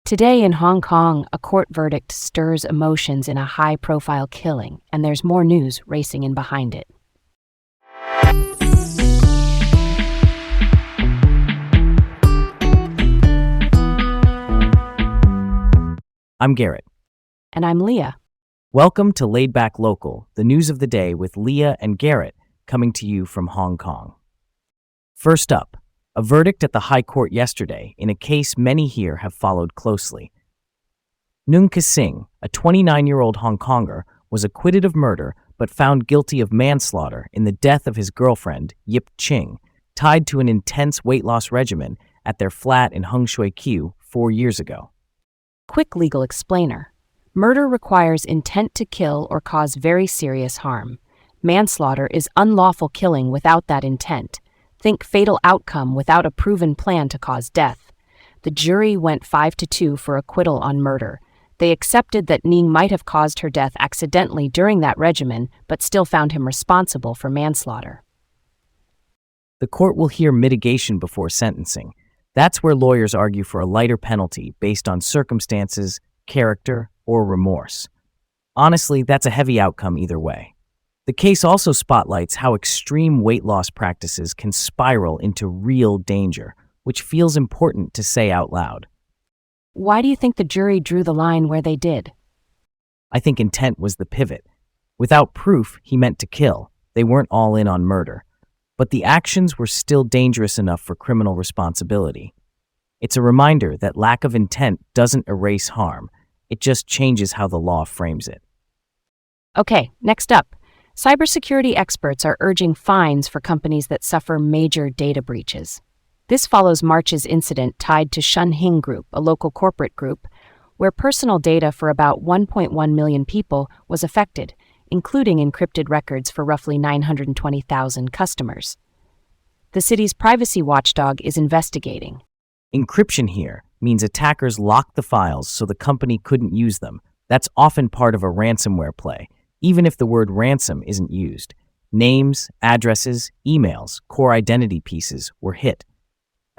Today in Hong Kong, a court verdict stirs emotions in a high-profile killing, and there's more news racing in behind it. I'm Garrett. And I'm Leah. Welcome to Laid Back Local, the news of the day with Leah and Garrett, coming to you from Hong Kong. First up, a verdict at the High Court yesterday in a case many here have followed closely. Nung Kasing, a 29-year-old Hong Konger, was acquitted of murder but found guilty of manslaughter in the death of his girlfriend, Yip Ching, tied to an intense weight loss regimen at their flat in Hung Shui Kiu 4 years ago. Quick legal explainer. Murder requires intent to kill or cause very serious harm. Manslaughter is unlawful killing without that intent. Think fatal outcome without a proven plan to cause death. The jury went 5-2 for acquittal on murder. They accepted that Ning might have caused her death accidentally during that regimen, but still found him responsible for manslaughter. The court will hear mitigation before sentencing. That's where lawyers argue for a lighter penalty based on circumstances, character, or remorse. Honestly, that's a heavy outcome either way. The case also spotlights how extreme weight loss practices can spiral into real danger, which feels important to say out loud. Why do you think the jury drew the line where they did? I think intent was the pivot. Without proof he meant to kill, they weren't all in on murder. But the actions were still dangerous enough for criminal responsibility. It's a reminder that lack of intent doesn't erase harm. It just changes how the law frames it. Okay, next up. Cybersecurity experts are urging fines for companies that suffer major data breaches. This follows March's incident tied to Shunhing Group, a local corporate group, where personal data for about 1.1 million people was affected, including encrypted records for roughly 920,000 customers. The city's privacy watchdog is investigating. Encryption here means attackers locked the files so the company couldn't use them. That's often part of a ransomware play, even if the word ransom isn't used. Names, addresses, emails, core identity pieces were hit.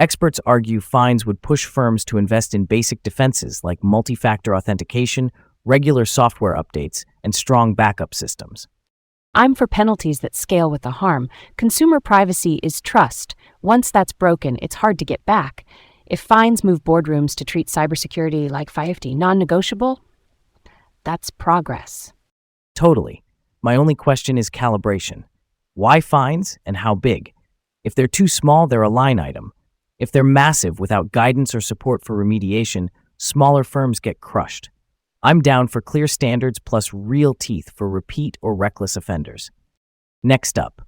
Experts argue fines would push firms to invest in basic defenses like multi-factor authentication, regular software updates, and strong backup systems. I'm for penalties that scale with the harm. Consumer privacy is trust. Once that's broken, it's hard to get back. If fines move boardrooms to treat cybersecurity like 5T non-negotiable, that's progress. Totally. My only question is calibration. Why fines and how big? If they're too small, they're a line item. If they're massive without guidance or support for remediation, smaller firms get crushed. I'm down for clear standards plus real teeth for repeat or reckless offenders. Next up,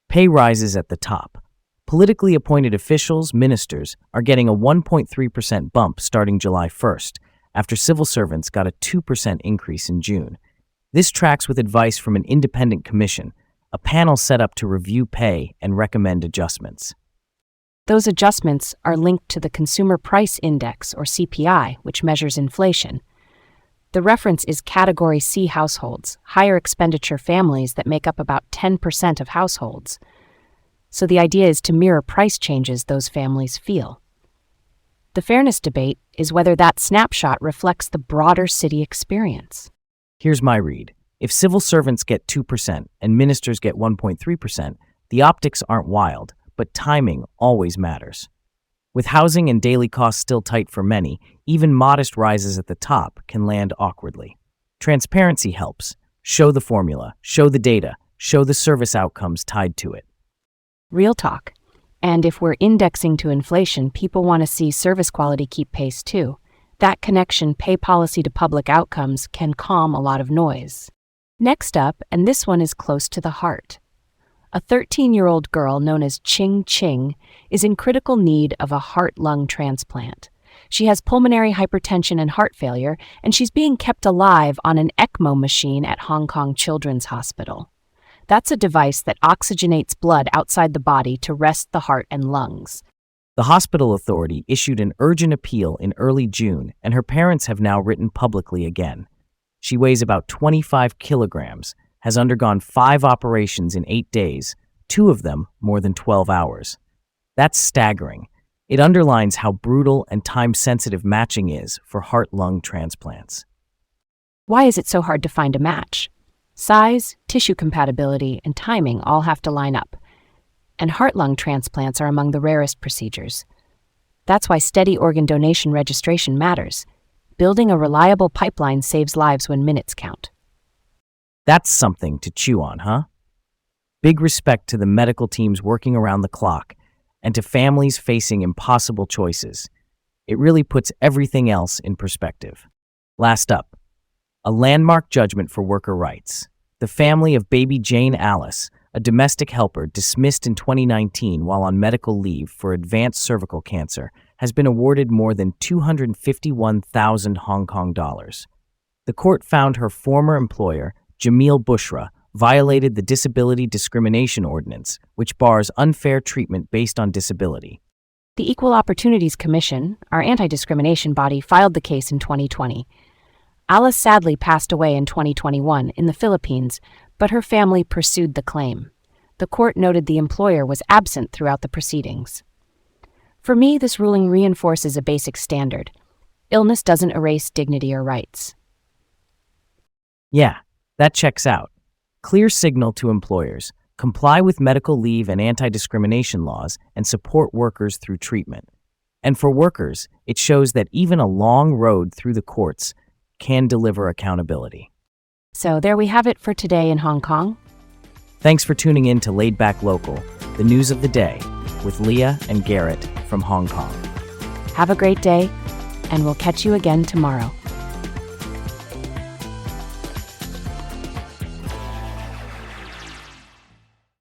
pay rises at the top. Politically appointed officials, ministers, are getting a 1.3% bump starting July 1st, after civil servants got a 2% increase in June. This tracks with advice from an independent commission, a panel set up to review pay and recommend adjustments. Those adjustments are linked to the Consumer Price Index, or CPI, which measures inflation. The reference is Category C households, higher expenditure families that make up about 10% of households. So the idea is to mirror price changes those families feel. The fairness debate is whether that snapshot reflects the broader city experience. Here's my read. If civil servants get 2% and ministers get 1.3%, the optics aren't wild, but timing always matters. With housing and daily costs still tight for many, even modest rises at the top can land awkwardly. Transparency helps. Show the formula, show the data, show the service outcomes tied to it. Real talk. And if we're indexing to inflation, people want to see service quality keep pace too. That connection, pay policy to public outcomes, can calm a lot of noise. Next up, and this one is close to the heart. A 13-year-old girl known as Ching Ching is in critical need of a heart-lung transplant. She has pulmonary hypertension and heart failure, and she's being kept alive on an ECMO machine at Hong Kong Children's Hospital. That's a device that oxygenates blood outside the body to rest the heart and lungs. The hospital authority issued an urgent appeal in early June, and her parents have now written publicly again. She weighs about 25 kilograms, has undergone 5 operations in 8 days, 2 of them more than 12 hours. That's staggering. It underlines how brutal and time-sensitive matching is for heart-lung transplants. Why is it so hard to find a match? Size, tissue compatibility, and timing all have to line up. And heart-lung transplants are among the rarest procedures. That's why steady organ donation registration matters. Building a reliable pipeline saves lives when minutes count. That's something to chew on, huh? Big respect to the medical teams working around the clock and to families facing impossible choices. It really puts everything else in perspective. Last up, a landmark judgment for worker rights. The family of baby Jane Alice, a domestic helper dismissed in 2019 while on medical leave for advanced cervical cancer, has been awarded more than 251,000 Hong Kong dollars. The court found her former employer, Jamil Bushra, violated the Disability Discrimination Ordinance, which bars unfair treatment based on disability. The Equal Opportunities Commission, our anti-discrimination body, filed the case in 2020. Alice sadly passed away in 2021 in the Philippines, but her family pursued the claim. The court noted the employer was absent throughout the proceedings. For me, this ruling reinforces a basic standard. Illness doesn't erase dignity or rights. Yeah, that checks out. Clear signal to employers: comply with medical leave and anti-discrimination laws and support workers through treatment. And for workers, it shows that even a long road through the courts can deliver accountability. So there we have it for today in Hong Kong. Thanks for tuning in to Laid Back Local, the news of the day, with Leah and Garrett from Hong Kong. Have a great day, and we'll catch you again tomorrow.